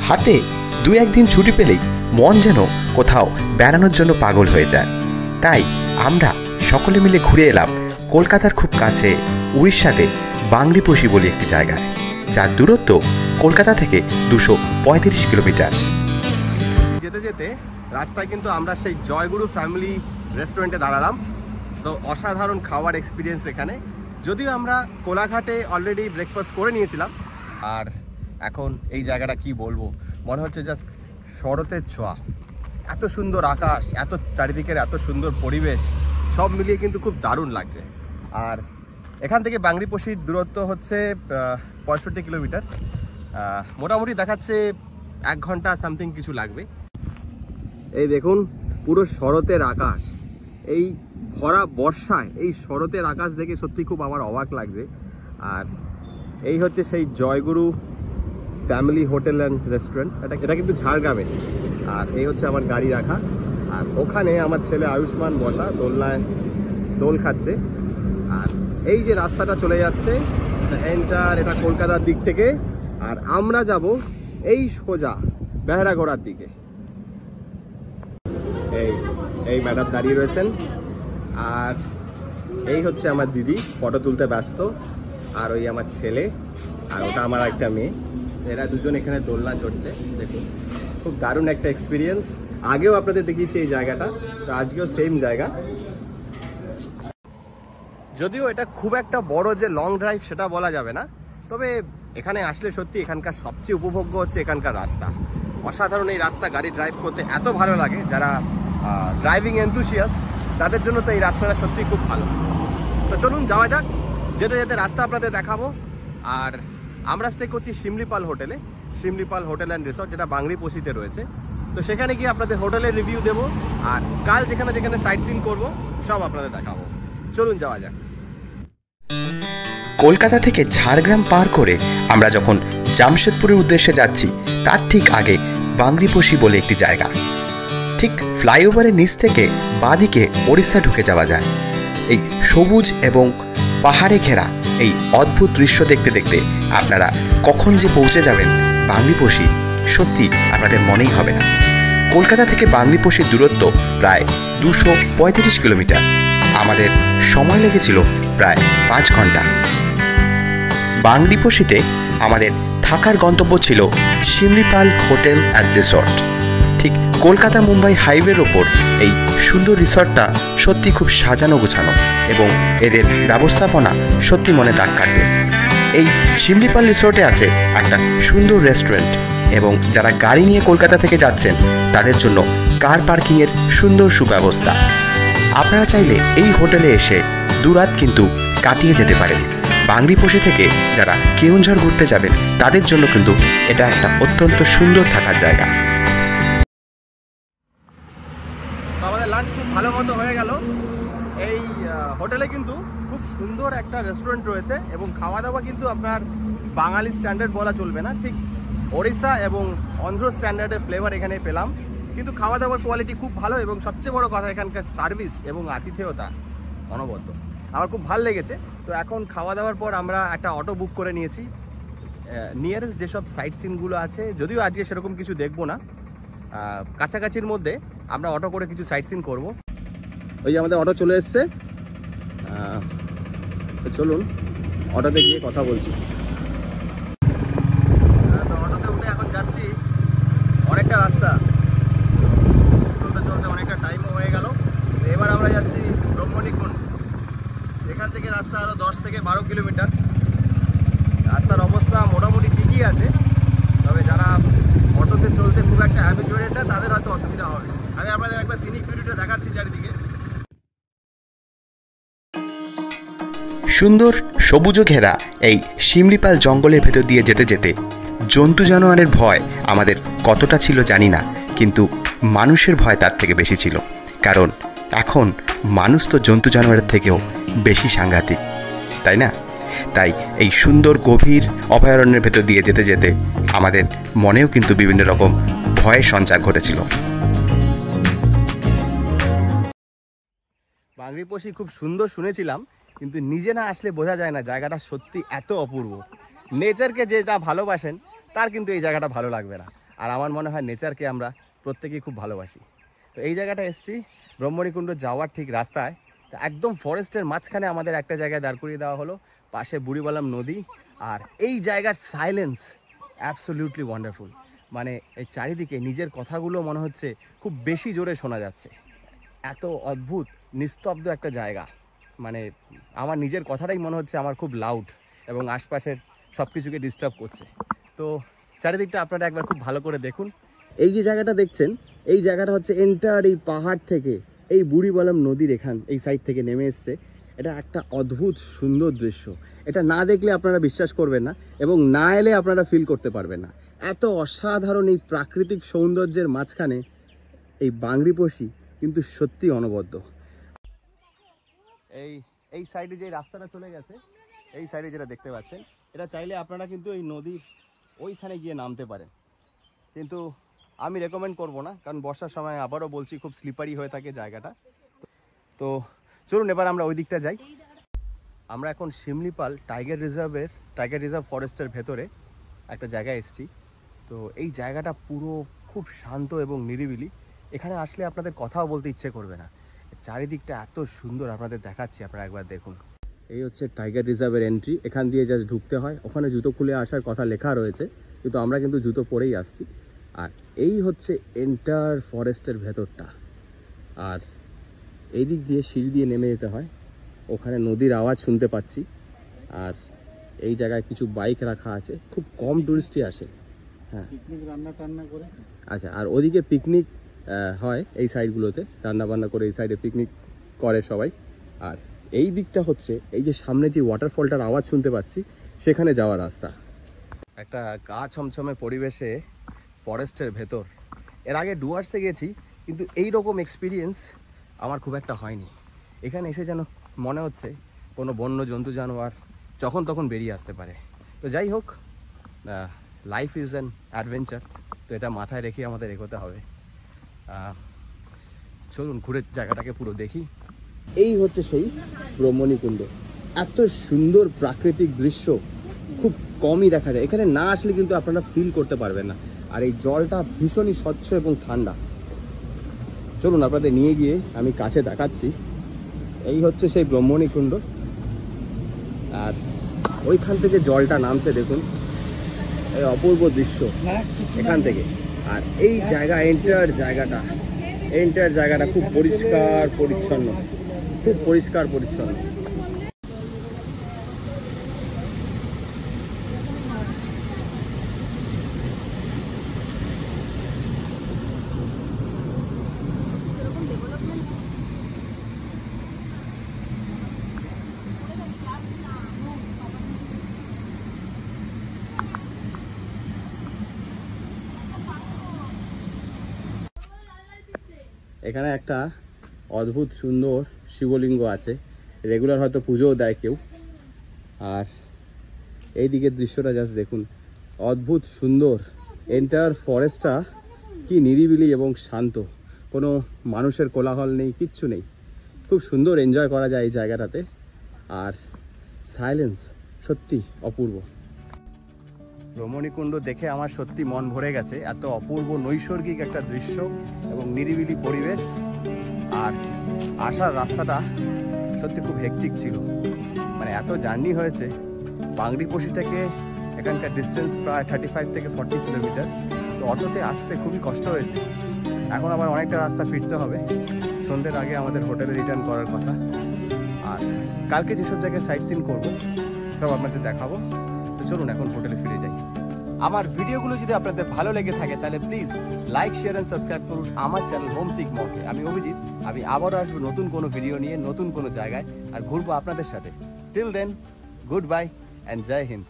হাতে দু একদিন ছুটি পেলেই মন যেন কোথাও বেড়ানোর জন্য পাগল হয়ে যায়। তাই আমরা সকলে মিলে ঘুরে এলাম কলকাতার খুব কাছে উড়িষ্যাতে বাংরিপোষি বলে একটি জায়গায়, যার দূরত্ব কলকাতা থেকে 235 কিলোমিটার। যেতে যেতে রাস্তায় কিন্তু আমরা সেই জয়গুরু ফ্যামিলি রেস্টুরেন্টে দাঁড়ালাম। তো অসাধারণ খাওয়ার এক্সপিরিয়েন্স এখানে। যদিও আমরা কোলাঘাটে অলরেডি ব্রেকফাস্ট করে নিয়েছিলাম, আর এখন এই জায়গাটা কি বলবো, মনে হচ্ছে জাস্ট শরতের ছোঁয়া। এত সুন্দর আকাশ, এত চারিদিকের এত সুন্দর পরিবেশ, সব মিলিয়ে কিন্তু খুব দারুণ লাগছে। আর এখান থেকে বাংরিপোষির দূরত্ব হচ্ছে 65 কিলোমিটার। মোটামুটি দেখাচ্ছে 1 ঘন্টা সামথিং কিছু লাগবে। এই দেখুন পুরো শরতের আকাশ, এই ভরা বর্ষায় এই শরতের আকাশ দেখে সত্যি খুব আমার অবাক লাগছে। আর এই হচ্ছে সেই জয়গুরু ফ্যামিলি হোটেল অ্যান্ড রেস্টুরেন্ট। এটা কিন্তু ঝাড়গ্রামে। আর এই হচ্ছে আমার গাড়ি রাখা, আর ওখানে আমার ছেলে আয়ুষ্মান বসা দোলনায় দোল খাচ্ছে। আর এই যে রাস্তাটা চলে যাচ্ছে এটা কলকাতার দিক থেকে, আর আমরা যাব এই সোজা বেহারাগড়ার দিকে। এই ম্যাডাম দাঁড়িয়ে রয়েছেন, আর এই হচ্ছে আমার দিদি ফটো তুলতে ব্যস্ত, আর ওই আমার ছেলে, আর ওটা আমার একটা মেয়ে। এরা দুজন এখানে দোলনা চড়ছে। দেখুন খুব দারুণ একটা এক্সপিরিয়েন্স। আগেও আপনাদের দেখিয়েছি এই জায়গাটা, তো আজকেও সেম জায়গা। যদিও এটা খুব একটা বড় যে লং ড্রাইভ সেটা বলা যাবে না, তবে এখানে আসলে সত্যি এখানকার সবচেয়ে উপভোগ্য হচ্ছে এখানকার রাস্তা। অসাধারণ এই রাস্তা, গাড়ি ড্রাইভ করতে এত ভালো লাগে। যারা ড্রাইভিং এনথুসিয়াস্ট তাদের জন্য তো এই রাস্তাটা সত্যি খুব ভালো। তো চলুন যাওয়া যাক, যেতে যেতে রাস্তা আপনাদের দেখাবো। আর আমরা স্টে করছি শিমলিপাল হোটেলে, শিমলিপাল হোটেল অ্যান্ড রিসর্ট, যেটা বাংরিপোষিতে রয়েছে। তো সেখানে গিয়ে আপনাদের হোটেলের রিভিউ দেবো, আর কাল যেখানে যেখানে সাইট সিন করবো সব আপনাদের দেখাবো। চলুন যাওয়া যাক। কলকাতা থেকে ঝাড়গ্রাম পার করে আমরা যখন জামশেদপুরের উদ্দেশ্যে যাচ্ছি, তার ঠিক আগে বাংরিপোষি বলে একটি জায়গা। ঠিক ফ্লাইওভারের নিচ থেকে বাঁদিকে ওড়িশা ঢুকে যাওয়া যায়। এই সবুজ এবং পাহাড়ে ঘেরা এই অদ্ভুত দৃশ্য দেখতে দেখতে আপনারা কখন যে পৌঁছে যাবেন বাংরিপোষি, সত্যি আপনাদের মনেই হবে না। কলকাতা থেকে বাংরিপোষির দূরত্ব প্রায় 235 কিলোমিটার। আমাদের সময় লেগেছিল প্রায় 5 ঘন্টা। বাংরিপোষিতে আমাদের থাকার গন্তব্য ছিল শিমলিপাল হোটেল অ্যান্ড রিসর্ট। ঠিক কলকাতা মুম্বাই হাইওয়ের ওপর এই সুন্দর রিসর্টটা সত্যি খুব সাজানো গোছানো, এবং এদের ব্যবস্থাপনা সত্যি মনে দাগ কাটবে। এই শিমলিপাল রিসর্টে আছে একটা সুন্দর রেস্টুরেন্ট, এবং যারা গাড়ি নিয়ে কলকাতা থেকে যাচ্ছেন তাদের জন্য কার পার্কিংয়ের সুন্দর সুব্যবস্থা। আপনারা চাইলে এই হোটেলে এসে দুরাত কিন্তু কাটিয়ে যেতে পারেন। বাংরিপোষি থেকে যারা কেওনঝড় ঘুরতে যাবেন তাদের জন্য কিন্তু এটা একটা অত্যন্ত সুন্দর থাকার জায়গা। আমাদের লাঞ্চ খুব ভালো মতো হয়ে গেল। এই হোটেলে কিন্তু খুব সুন্দর একটা রেস্টুরেন্ট রয়েছে, এবং খাওয়া দাওয়া কিন্তু আপনার বাঙালি স্ট্যান্ডার্ড বলা চলবে না, ঠিক ওড়িশা এবং অন্ধ্র স্ট্যান্ডার্ডের ফ্লেভার এখানে পেলাম। কিন্তু খাওয়া দাওয়ার কোয়ালিটি খুব ভালো, এবং সবচেয়ে বড় কথা এখানকার সার্ভিস এবং আতিথেয়তা অনবদ্য। আমার খুব ভালো লেগেছে। তো এখন খাওয়া দাওয়ার পর আমরা একটা অটো বুক করে নিয়েছি। নিয়ারেস্ট যেসব সাইট সিনগুলো আছে, যদিও আজকে সেরকম কিছু দেখবো না, কাছাকাছির মধ্যে আমরা অটো করে কিছু সাইট সিন করবো। ওই যে আমাদের অটো চলে এসছে, তো চলুন অটোতে গিয়ে কথা বলছি। তো অটোতে উঠে এখন যাচ্ছি, অনেকটা রাস্তা চলতে চলতে অনেকটা টাইমও হয়ে গেল। এবার আমরা যাচ্ছি ব্রহ্মণিকুণ্ড। এখান থেকে রাস্তা আরও 10 থেকে 12 কিলোমিটার। রাস্তার অবস্থা মোটামুটি ঠিকই আছে, তবে যারা অটোতে চলতে খুব একটা হ্যাবিচুয়েটেড না তাদের হয়তো অসুবিধা হবে। আমি আপনাদের একবার সিনিক ভিউটা দেখাচ্ছি চারিদিকে। সুন্দর সবুজ ঘেরা এই শিমলিপাল জঙ্গলের ভেতর দিয়ে যেতে যেতে জন্তু জানোয়ারের ভয় আমাদের কতটা ছিল জানি না, কিন্তু মানুষের ভয় তার থেকে বেশি ছিল। কারণ এখন মানুষ তো জন্তু জানোয়ারের থেকেও বেশি সাংঘাতিক, তাই না? তাই এই সুন্দর গভীর অভয়ারণ্যের ভেতর দিয়ে যেতে যেতে আমাদের মনেও কিন্তু বিভিন্ন রকম ভয়ের সঞ্চার ঘটেছিল। বাংরিপোষি খুব সুন্দর শুনেছিলাম, কিন্তু নিজে না আসলে বোঝা যায় না জায়গাটা সত্যি এত অপূর্ব। নেচারকে যেটা ভালোবাসেন তার কিন্তু এই জায়গাটা ভালো লাগবে না। আর আমার মনে হয় নেচারকে আমরা প্রত্যেকেই খুব ভালোবাসি। তো এই জায়গাটা এসেছি ব্রহ্মণীকুণ্ড যাওয়ার ঠিক রাস্তায়, তো একদম ফরেস্টের মাঝখানে আমাদের একটা জায়গায় দাঁড় করিয়ে দেওয়া হলো, পাশে বুড়িবালাম নদী। আর এই জায়গার সাইলেন্স অ্যাবসলিউটলি ওয়ান্ডারফুল। মানে এই চারিদিকে নিজের কথাগুলো মনে হচ্ছে খুব বেশি জোরে শোনা যাচ্ছে, এত অদ্ভুত নিস্তব্ধ একটা জায়গা। মানে আমার নিজের কথাটাই মনে হচ্ছে আমার খুব লাউড এবং আশপাশের সব কিছুকে ডিস্টার্ব করছে। তো চারিদিকটা আপনারা একবার খুব ভালো করে দেখুন। এই যে জায়গাটা দেখছেন, এই জায়গাটা হচ্ছে এন্টার এই পাহাড় থেকে এই বুড়িবালাম নদীর এই সাইড থেকে নেমে এসছে। এটা একটা অদ্ভুত সুন্দর দৃশ্য, এটা না দেখলে আপনারা বিশ্বাস করবেন না এবং না এলে আপনারা ফিল করতে পারবেন না। এত অসাধারণ এই প্রাকৃতিক সৌন্দর্যের মাঝখানে এই বাংরিপোষি কিন্তু সত্যি অনবদ্য। এই সাইডে যে রাস্তাটা চলে গেছে, এই সাইডে যেটা দেখতে পাচ্ছেন, এটা চাইলে আপনারা কিন্তু এই নদীর ওইখানে গিয়ে নামতে পারেন, কিন্তু আমি রেকমেন্ড করব না, কারণ বর্ষার সময় আবারও বলছি খুব স্লিপারি হয়ে থাকে জায়গাটা। তো চলুন এবার আমরা ওই দিকটা যাই। আমরা এখন শিমলিপাল টাইগার রিজার্ভ ফরেস্টের ভেতরে একটা জায়গায় এসেছি। তো এই জায়গাটা পুরো খুব শান্ত এবং নিরিবিলি, এখানে আসলে আপনাদের কথাও বলতে ইচ্ছে করবে না। চারিদিকটা এত সুন্দর আপনাদের দেখাচ্ছি, আপনারা একবার দেখুন। এই হচ্ছে টাইগার রিজার্ভের এন্ট্রি, এখান দিয়ে জাস্ট ঢুকতে হয়। ওখানে জুতো খুলে আসার কথা লেখা রয়েছে, কিন্তু আমরা কিন্তু জুতো পরেই আসছি। আর এই হচ্ছে এন্টার ফরেস্টের ভেতরটা, আর এই দিক দিয়ে সিঁড়ি দিয়ে নেমে যেতে হয়। ওখানে নদীর আওয়াজ শুনতে পাচ্ছি, আর এই জায়গায় কিছু বাইক রাখা আছে, খুব কম টুরিস্টই আসে। হ্যাঁ, পিকনিক রান্না টান্না করে। আচ্ছা, আর ওদিকে পিকনিক হয় এই সাইডগুলোতে, রান্না বান্না করে এই সাইডে পিকনিক করে সবাই। আর এই দিকটা হচ্ছে এই যে সামনে যে ওয়াটারফলটার আওয়াজ শুনতে পাচ্ছি, সেখানে যাওয়ার রাস্তা। একটা গা ছমছমে পরিবেশে ফরেস্টের ভেতর, এর আগে ডুয়ার্সে গেছি, কিন্তু এই রকম এক্সপিরিয়েন্স আমার খুব একটা হয়নি। এখানে এসে যেন মনে হচ্ছে কোনো বন্য জন্তু জানোয়ার যখন তখন বেরিয়ে আসতে পারে। তো যাই হোক, লাইফ ইজ অ্যান অ্যাডভেঞ্চার, তো এটা মাথায় রেখে আমাদের এগোতে হবে। চলুন ঘুরে জায়গাটাকে পুরো দেখি। এই হচ্ছে সেই ব্রহ্মণীকুণ্ড। এত সুন্দর প্রাকৃতিক দৃশ্য খুব কমই দেখা যায়, এখানে না আসলে কিন্তু আপনারা ফিল করতে পারবেন না। আর এই জলটা ভীষণই স্বচ্ছ এবং ঠান্ডা। চলুন আপনাদের নিয়ে গিয়ে আমি কাছে দেখাচ্ছি। এই হচ্ছে সেই ব্রহ্মণীকুণ্ড, আর ওইখান থেকে জলটা নামছে, দেখুন এই অপূর্ব দৃশ্য এখান থেকে। আর এই জায়গা এন্টার জায়গাটা খুব পরিষ্কার পরিচ্ছন্ন, খুব পরিষ্কার পরিচ্ছন্ন। এখানে একটা অদ্ভুত সুন্দর শিবলিঙ্গ আছে, রেগুলার হয়তো পুজোও দেয় কেউ। আর এই দিকের দৃশ্যটা জাস্ট দেখুন, অদ্ভুত সুন্দর। এন্টার ফরেস্টটা কি নিরিবিলি এবং শান্ত, কোনো মানুষের কোলাহল নেই, কিচ্ছু নেই। খুব সুন্দর এনজয় করা যায় এই জায়গাটাতে, আর সাইলেন্স সত্যি অপূর্ব। ব্রহ্মণীকুণ্ড দেখে আমার সত্যি মন ভরে গেছে, এত অপূর্ব নৈসর্গিক একটা দৃশ্য এবং নিরিবিলি পরিবেশ। আর আসার রাস্তাটা সত্যি খুব হেক্টিক ছিল, মানে এত জার্নি হয়েছে। বাংরিপোষি থেকে এখানকার ডিস্টেন্স প্রায় 35 থেকে 40 কিলোমিটার, তো অটোতে আসতে খুবই কষ্ট হয়েছে। এখন আবার অনেকটা রাস্তা ফিরতে হবে, সন্ধ্যের আগে আমাদের হোটেলে রিটার্ন করার কথা। আর কালকে যেসব জায়গায় সাইট সিন করবো সব আপনাদের দেখাবো। তো চলুন এখন হোটেলে ফিরে যাই। আমার ভিডিওগুলো যদি আপনাদের ভালো লেগে থাকে তাহলে please like, share and subscribe করুন আমার চ্যানেল হোমসিক মকে। আমি অভিজিৎ, আমি আবারও আসবো নতুন কোনো ভিডিও নিয়ে, নতুন কোনো জায়গায়, আর ঘুরবো আপনাদের সাথে। Till then, good bye and Jai Hind.